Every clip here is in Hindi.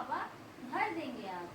पापा भर देंगे आप।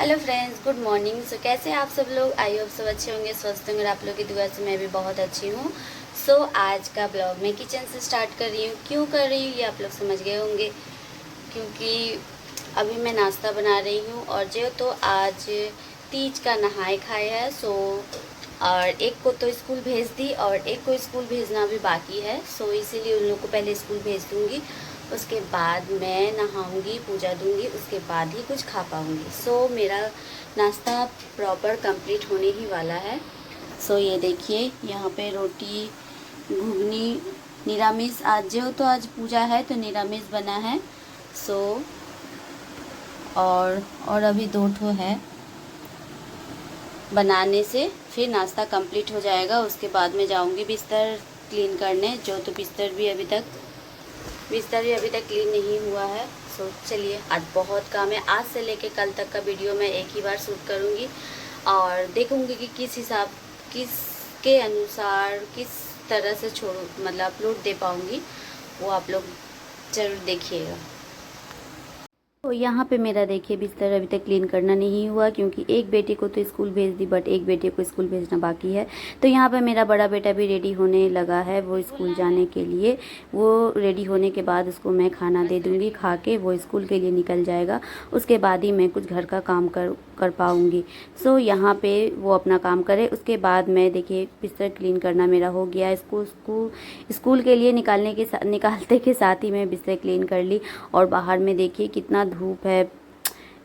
Hello friends, good morning. So कैसे हैं आप सब लोग? आई होप सब अच्छे होंगे, स्वस्थ होंगे। आप लोगों की दुआ से मैं भी बहुत अच्छी हूँ। सो आज का ब्लॉग मैं किचन से स्टार्ट कर रही हूँ। क्यों कर रही हूँ ये आप लोग समझ गए होंगे, क्योंकि अभी मैं नाश्ता बना रही हूँ और जो तो आज तीज का नहाए खाए है। सो और एक को तो स्कूल भेज दी और एक को स्कूल भेजना भी बाकी है। सो इसीलिए उन लोग को पहले स्कूल भेज दूँगी, उसके बाद मैं नहाऊंगी, पूजा दूंगी, उसके बाद ही कुछ खा पाऊंगी। सो मेरा नाश्ता प्रॉपर कंप्लीट होने ही वाला है। सो ये देखिए यहाँ पे रोटी, घुगनी, निरामिष आज जो तो आज पूजा है तो निरामिष बना है। सो और अभी 2 ठो है बनाने से फिर नाश्ता कंप्लीट हो जाएगा। उसके बाद में जाऊंगी बिस्तर क्लीन करने, जो तो बिस्तर भी अभी तक क्लीन नहीं हुआ है। सो चलिए, आज बहुत काम है। आज से लेके कल तक का वीडियो मैं एक ही बार शूट करूँगी और देखूँगी कि किसके अनुसार किस तरह से मतलब अपलोड दे पाऊँगी, वो आप लोग ज़रूर देखिएगा। तो यहाँ पे मेरा देखिए बिस्तर अभी तक क्लीन करना नहीं हुआ, क्योंकि एक बेटी को तो स्कूल भेज दी बट एक बेटे को स्कूल भेजना बाकी है। तो यहाँ पे मेरा बड़ा बेटा भी रेडी होने लगा है वो स्कूल जाने के लिए। वो रेडी होने के बाद उसको मैं खाना दे दूँगी, खा के वो स्कूल के लिए निकल जाएगा। उसके बाद ही मैं कुछ घर का काम कर पाऊँगी। सो यहाँ पे वो अपना काम करे, उसके बाद मैं देखिए बिस्तर क्लीन करना मेरा हो गया। स्कूल के लिए निकालते के साथ ही मैं बिस्तर क्लीन कर ली। और बाहर में देखिए कितना धूप है।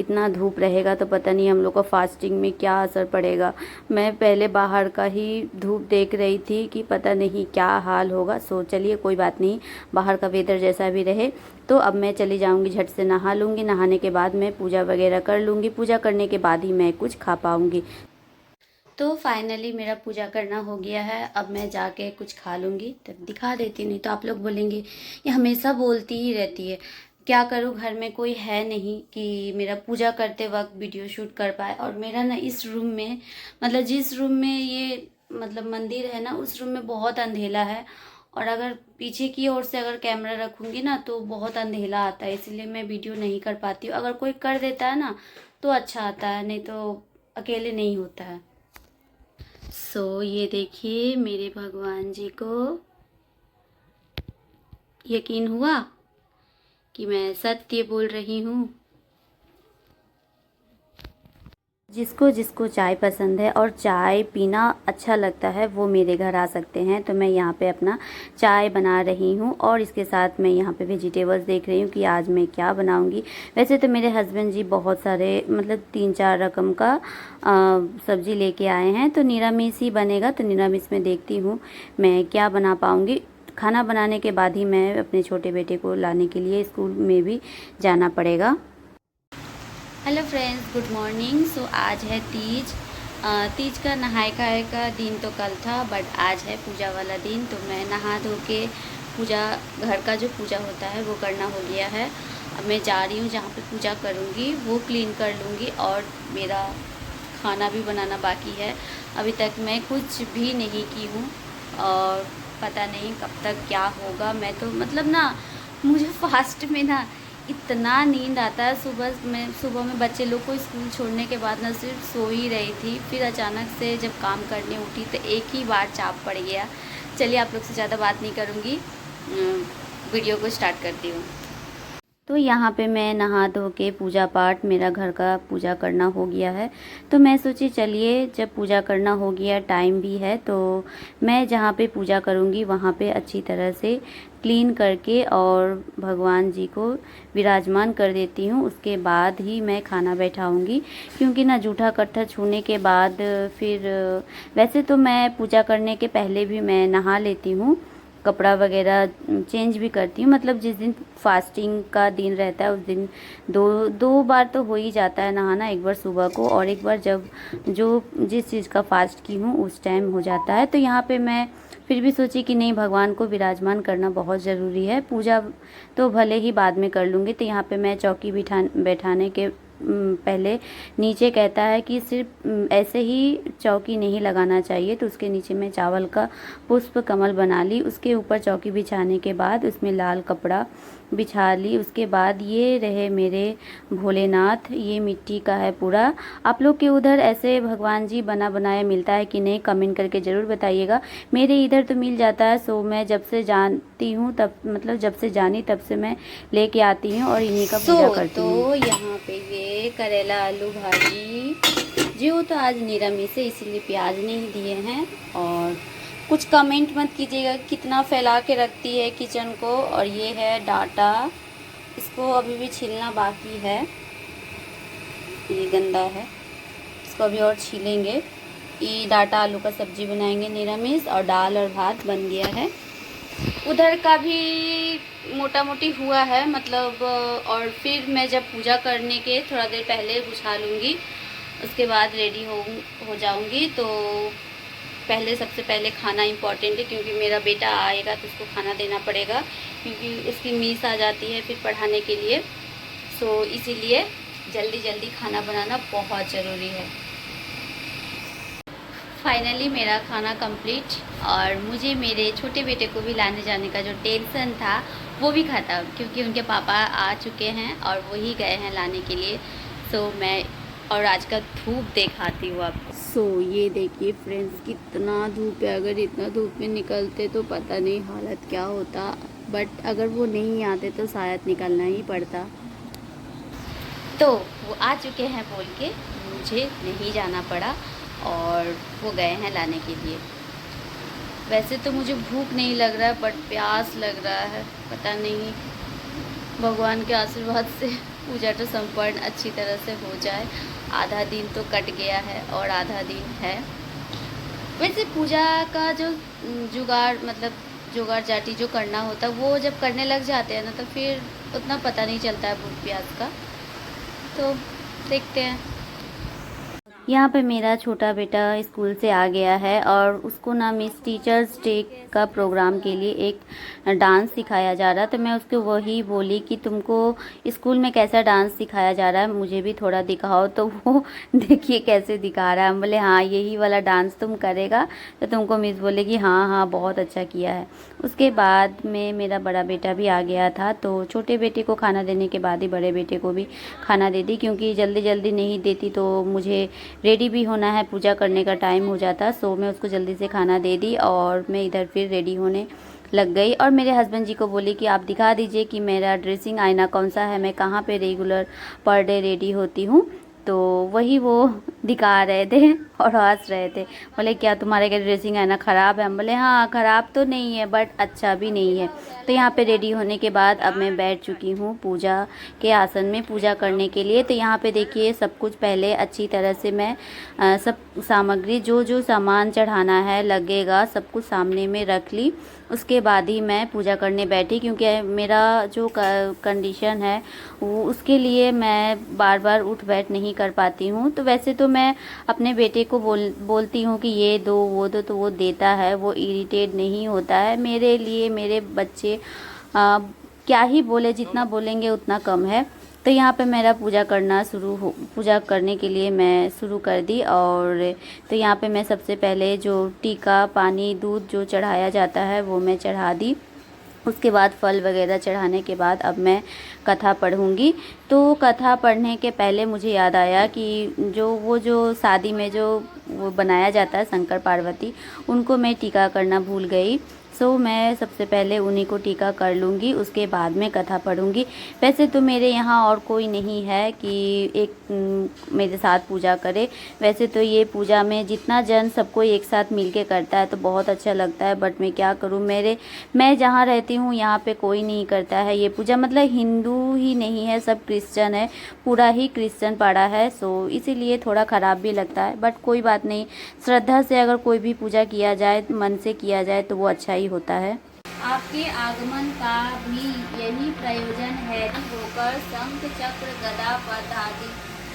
इतना धूप रहेगा तो पता नहीं हम लोग का फास्टिंग में क्या असर पड़ेगा। मैं पहले बाहर का ही धूप देख रही थी कि पता नहीं क्या हाल होगा। सो चलिए कोई बात नहीं, बाहर का वेदर जैसा भी रहे। तो अब मैं चली जाऊंगी, झट से नहा लूँगी। नहाने के बाद मैं पूजा वगैरह कर लूँगी। पूजा करने के बाद ही मैं कुछ खा पाऊँगी। तो फाइनली मेरा पूजा करना हो गया है। अब मैं जाके कुछ खा लूँगी, तब दिखा देती। नहीं तो आप लोग बोलेंगे ये हमेशा बोलती ही रहती है। क्या करूँ, घर में कोई है नहीं कि मेरा पूजा करते वक्त वीडियो शूट कर पाए। और मेरा ना इस रूम में, मतलब जिस रूम में ये मतलब मंदिर है ना, उस रूम में बहुत अंधेला है। और अगर पीछे की ओर से अगर कैमरा रखूँगी ना तो बहुत अंधेला आता है, इसलिए मैं वीडियो नहीं कर पाती हूँ। अगर कोई कर देता है ना तो अच्छा आता है, नहीं तो अकेले नहीं होता है। सो ये देखिए मेरे भगवान जी को यकीन हुआ कि मैं सत्य बोल रही हूँ। जिसको जिसको चाय पसंद है और चाय पीना अच्छा लगता है वो मेरे घर आ सकते हैं। तो मैं यहाँ पे अपना चाय बना रही हूँ और इसके साथ मैं यहाँ पे वेजिटेबल्स देख रही हूँ कि आज मैं क्या बनाऊँगी। वैसे तो मेरे हस्बैंड जी बहुत सारे मतलब 3-4 रकम का सब्ज़ी लेके आए हैं, तो निरामिष ही बनेगा। तो निरामिष में देखती हूँ मैं क्या बना पाऊँगी। खाना बनाने के बाद ही मैं अपने छोटे बेटे को लाने के लिए स्कूल में भी जाना पड़ेगा। Hello friends, good morning. So आज है तीज। तीज का नहाए खाए का दिन तो कल था, बट आज है पूजा वाला दिन। तो मैं नहा धो के पूजा, घर का जो पूजा होता है वो करना हो गया है। अब मैं जा रही हूँ जहाँ पे पूजा करूँगी वो क्लीन कर लूँगी। और मेरा खाना भी बनाना बाकी है। अभी तक मैं कुछ भी नहीं की हूँ और पता नहीं कब तक क्या होगा। मैं तो मतलब ना, मुझे फास्ट में ना इतना नींद आता है। सुबह में बच्चे लोग को स्कूल छोड़ने के बाद ना सिर्फ सो ही रही थी, फिर अचानक से जब काम करने उठी तो एक ही बार चाप पड़ गया। चलिए आप लोग से ज़्यादा बात नहीं करूँगी, वीडियो को स्टार्ट करती हूँ। तो यहाँ पे मैं नहा धो के पूजा पाठ, मेरा घर का पूजा करना हो गया है। तो मैं सोची चलिए जब पूजा करना हो गया, टाइम भी है, तो मैं जहाँ पे पूजा करूँगी वहाँ पे अच्छी तरह से क्लीन करके और भगवान जी को विराजमान कर देती हूँ। उसके बाद ही मैं खाना बैठाऊँगी, क्योंकि ना जूठा कट्ठा छूने के बाद फिर वैसे तो मैं पूजा करने के पहले भी मैं नहा लेती हूँ, कपड़ा वगैरह चेंज भी करती हूँ। मतलब जिस दिन फास्टिंग का दिन रहता है उस दिन दो बार तो हो ही जाता है नहाना, एक बार सुबह को और एक बार जब जिस चीज़ का फास्ट की हूँ उस टाइम हो जाता है। तो यहाँ पे मैं फिर भी सोची कि नहीं, भगवान को विराजमान करना बहुत ज़रूरी है। पूजा तो भले ही बाद में कर लूँगी। तो यहाँ पे मैं चौकी बैठाने के पहले नीचे कहता है कि सिर्फ ऐसे ही चौकी नहीं लगाना चाहिए, तो उसके नीचे मैं चावल का पुष्प कमल बना ली। उसके ऊपर चौकी बिछाने के बाद उसमें लाल कपड़ा बिछा ली। उसके बाद ये रहे मेरे भोलेनाथ, ये मिट्टी का है पूरा। आप लोग के उधर ऐसे भगवान जी बना बनाया मिलता है कि नहीं, कमेंट करके ज़रूर बताइएगा। मेरे इधर तो मिल जाता है, सो मैं जब से जानती हूँ तब, मतलब जब से जानी तब से मैं लेके आती हूँ और इन्हीं का पूजा करती हूँ। तो यहाँ पे ये करेला आलू भाजी जो तो आज निरामिष है, इसीलिए प्याज नहीं दिए हैं। और कुछ कमेंट मत कीजिएगा कितना फैला के रखती है किचन को। और ये है डाटा, इसको अभी भी छीलना बाकी है, ये गंदा है, इसको अभी और छीलेंगे। ये डाटा आलू का सब्जी बनाएंगे निरामिष, और दाल और भात बन गया है। उधर का भी मोटा मोटी हुआ है मतलब। और फिर मैं जब पूजा करने के थोड़ा देर पहले गुछा लूँगी, उसके बाद रेडी हो जाऊँगी। तो पहले सबसे पहले खाना इम्पॉर्टेंट है, क्योंकि मेरा बेटा आएगा तो उसको खाना देना पड़ेगा, क्योंकि उसकी मिस आ जाती है फिर पढ़ाने के लिए। सो इसीलिए जल्दी जल्दी खाना बनाना बहुत ज़रूरी है। फाइनली मेरा खाना कंप्लीट, और मुझे मेरे छोटे बेटे को भी लाने जाने का जो टेंशन था वो भी खत्म, क्योंकि उनके पापा आ चुके हैं और वही गए हैं लाने के लिए। सो मैं और आज का धूप दिखाती हूँ आपको। सो ये देखिए फ्रेंड्स, कितना धूप है। अगर इतना धूप में निकलते तो पता नहीं हालत क्या होता, बट अगर वो नहीं आते तो शायद निकलना ही पड़ता। तो वो आ चुके हैं बोल के मुझे नहीं जाना पड़ा, और वो गए हैं लाने के लिए। वैसे तो मुझे भूख नहीं लग रहा है, बट प्यास लग रहा है। पता नहीं, भगवान के आशीर्वाद से पूजा तो संपन्न अच्छी तरह से हो जाए। आधा दिन तो कट गया है और आधा दिन है। वैसे पूजा का जो जुगाड़, मतलब जुगाड़ जाटी जो करना होता है, वो जब करने लग जाते हैं ना, तो फिर उतना पता नहीं चलता है भूख प्यास का। तो देखते हैं। यहाँ पे मेरा छोटा बेटा स्कूल से आ गया है, और उसको ना मिस टीचर्स डे का प्रोग्राम के लिए एक डांस सिखाया जा रहा है। तो मैं उसको वही बोली कि तुमको स्कूल में कैसा डांस सिखाया जा रहा है, मुझे भी थोड़ा दिखाओ। तो वो देखिए कैसे दिखा रहा है। हम बोले हाँ यही वाला डांस तुम करेगा तो तुमको मिस बोलेगी हाँ हाँ बहुत अच्छा किया है। उसके बाद में मेरा बड़ा बेटा भी आ गया था, तो छोटे बेटे को खाना देने के बाद ही बड़े बेटे को भी खाना दे दी, क्योंकि जल्दी जल्दी नहीं देती तो मुझे रेडी भी होना है, पूजा करने का टाइम हो जाता। सो मैं उसको जल्दी से खाना दे दी, और मैं इधर फिर रेडी होने लग गई। और मेरे हस्बैंड जी को बोली कि आप दिखा दीजिए कि मेरा ड्रेसिंग आईना कौन सा है, मैं कहाँ पे रेगुलर पर डे रेडी होती हूँ। तो वही वो दिखा रहे थे और हंस रहे थे। बोले क्या तुम्हारे का ड्रेसिंग आईना ख़राब है? हम बोले हाँ ख़राब तो नहीं है, बट अच्छा भी नहीं है। तो यहाँ पे रेडी होने के बाद अब मैं बैठ चुकी हूँ पूजा के आसन में पूजा करने के लिए। तो यहाँ पे देखिए सब कुछ पहले अच्छी तरह से मैं सब सामग्री जो जो सामान चढ़ाना है लगेगा सब कुछ सामने में रख ली। उसके बाद ही मैं पूजा करने बैठी, क्योंकि मेरा जो कंडीशन है वो उसके लिए मैं बार बार उठ बैठ नहीं कर पाती हूँ। तो वैसे तो मैं अपने बेटे को बोलती हूँ कि ये दो वो दो, तो वो देता है, वो इरिटेट नहीं होता है। मेरे लिए मेरे बच्चे क्या ही बोले, जितना बोलेंगे उतना कम है। तो यहाँ पे मेरा पूजा करने के लिए मैं शुरू कर दी। और तो यहाँ पे मैं सबसे पहले जो टीका पानी दूध जो चढ़ाया जाता है वो मैं चढ़ा दी। उसके बाद फल वगैरह चढ़ाने के बाद अब मैं कथा पढ़ूँगी। तो कथा पढ़ने के पहले मुझे याद आया कि जो शादी में जो वो बनाया जाता है शंकर पार्वती, उनको मैं टीका करना भूल गई। सो मैं सबसे पहले उन्हीं को टीका कर लूँगी, उसके बाद में कथा पढ़ूँगी। वैसे तो मेरे यहाँ और कोई नहीं है कि एक मेरे साथ पूजा करे। वैसे तो ये पूजा में जितना जन सबको एक साथ मिलके करता है तो बहुत अच्छा लगता है, बट मैं क्या करूँ, मैं जहाँ रहती हूँ यहाँ पे कोई नहीं करता है ये पूजा। मतलब हिंदू ही नहीं है, सब क्रिश्चियन है, पूरा ही क्रिश्चियन पाड़ा है। सो इसीलिए थोड़ा ख़राब भी लगता है, बट कोई बात नहीं। श्रद्धा से अगर कोई भी पूजा किया जाए, मन से किया जाए तो वो अच्छा ही होता है। आपके आगमन का भी यही प्रयोजन है होकर शंख चक्र गदा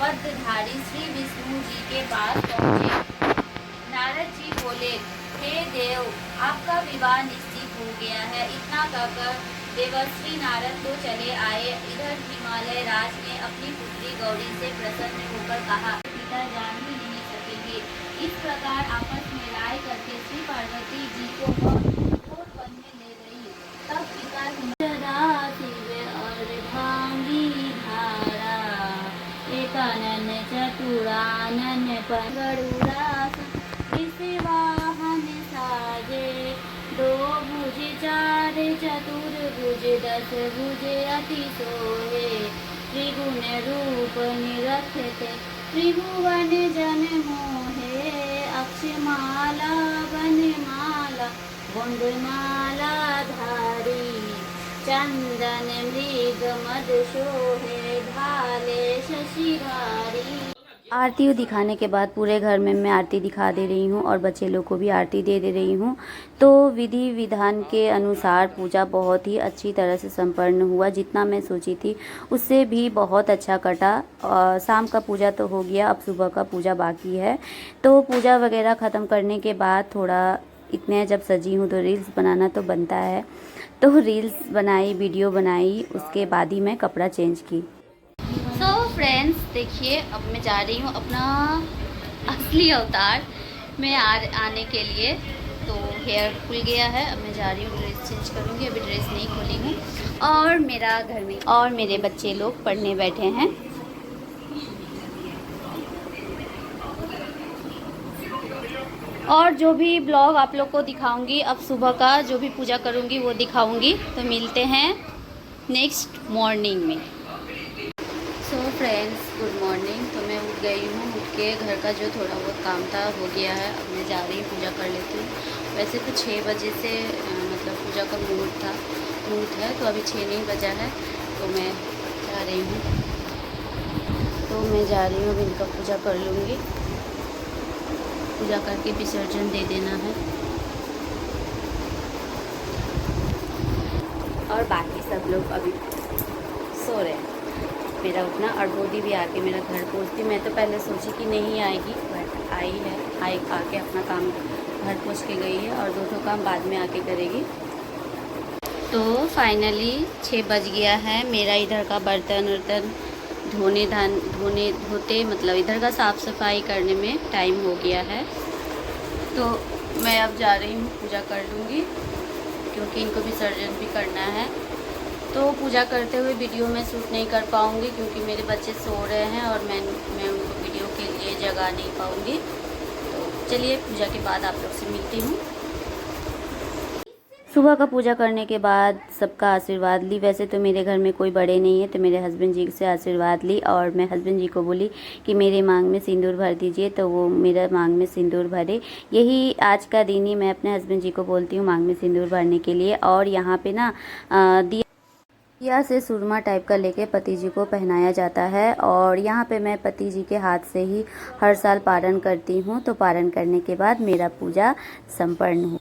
पद्मधारी श्री विष्णु जी के पास पहुँचे। नारद जी बोले, हे देव, आपका विवाह निश्चित हो गया है। इतना कहकर देवर्षि नारद तो चले आए। इधर हिमालय राज ने अपनी पुत्री गौरी से प्रसन्न होकर कहा, पिता जान ही नहीं सकेंगे। इस प्रकार आपस में राय करके श्री पार्वती जी को कठोर वन में ले गई। तब पिता और भांगी धारा, एकानन चतुरानन गरुड़ा वाहन साजे। दो भुज चार चतुर्भुज दस भुज अति सोहे। त्रिगुण रूप निरखते त्रिभुवन जन मोहे। अक्षमाला वनमाला गुंडमाला धारी। चंदन मृग मद सोहे भाले शशिहारी। आरती दिखाने के बाद पूरे घर में मैं आरती दिखा दे रही हूँ और बच्चे लोग को भी आरती दे रही हूँ। तो विधि विधान के अनुसार पूजा बहुत ही अच्छी तरह से संपन्न हुआ। जितना मैं सोची थी उससे भी बहुत अच्छा कटा। शाम का पूजा तो हो गया, अब सुबह का पूजा बाकी है। तो पूजा वगैरह ख़त्म करने के बाद थोड़ा इतने जब सजी हूँ तो रील्स बनाना तो बनता है। तो रील्स बनाई, वीडियो बनाई, उसके बाद ही मैं कपड़ा चेंज की। तो फ्रेंड्स देखिए, अब मैं जा रही हूँ अपना असली अवतार में आने के लिए। तो हेयर खुल गया है, अब मैं जा रही हूँ ड्रेस चेंज करूँगी। अभी ड्रेस नहीं खोली हूँ। और मेरा घर में और मेरे बच्चे लोग पढ़ने बैठे हैं। और जो भी ब्लॉग आप लोग को दिखाऊंगी, अब सुबह का जो भी पूजा करूँगी वो दिखाऊंगी। तो मिलते हैं नेक्स्ट मॉर्निंग में। So friends, good morning. तो मैं उठ गई हूँ। उठ के घर का जो थोड़ा बहुत काम था हो गया है। अब मैं जा रही हूँ पूजा कर लेती हूँ। वैसे तो 6 बजे से मतलब पूजा का मुहूर्त है। तो अभी 6 नहीं बजा है। तो मैं जा रही हूँ। अभी इनका पूजा कर लूँगी। पूजा करके विसर्जन दे देना है। और बाकी सब लोग अभी सो रहे हैं। मेरा उठना और गोदी भी आके मेरा घर पहुँचती। मैं तो पहले सोची कि नहीं आएगी, बट आई है। आके अपना काम घर पहुँच के गई है और 2 काम बाद में आके करेगी। तो फाइनली 6 बज गया है। मेरा इधर का बर्तन वर्तन धोते मतलब इधर का साफ़ सफाई करने में टाइम हो गया है। तो मैं अब जा रही हूँ, पूजा कर लूँगी क्योंकि इनको विसर्जन भी करना है। तो पूजा करते हुए वीडियो में शूट नहीं कर पाऊँगी क्योंकि मेरे बच्चे सो रहे हैं और मैं उनको वीडियो के लिए जगा नहीं पाऊँगी। तो चलिए पूजा के बाद आप लोग से मिलती हूँ। सुबह का पूजा करने के बाद सबका आशीर्वाद ली। वैसे तो मेरे घर में कोई बड़े नहीं है, तो मेरे हस्बैंड जी से आशीर्वाद ली और मैं हस्बैंड जी को बोली कि मेरे मांग में सिंदूर भर दीजिए। तो वो मेरा मांग में सिंदूर भरे। यही आज का दिन ही मैं अपने हस्बैंड जी को बोलती हूँ मांग में सिंदूर भरने के लिए। और यहाँ पे ना दिया से सुरमा टाइप का लेके पति जी को पहनाया जाता है। और यहाँ पे मैं पति जी के हाथ से ही हर साल पारण करती हूँ। तो पारण करने के बाद मेरा पूजा संपन्न हो।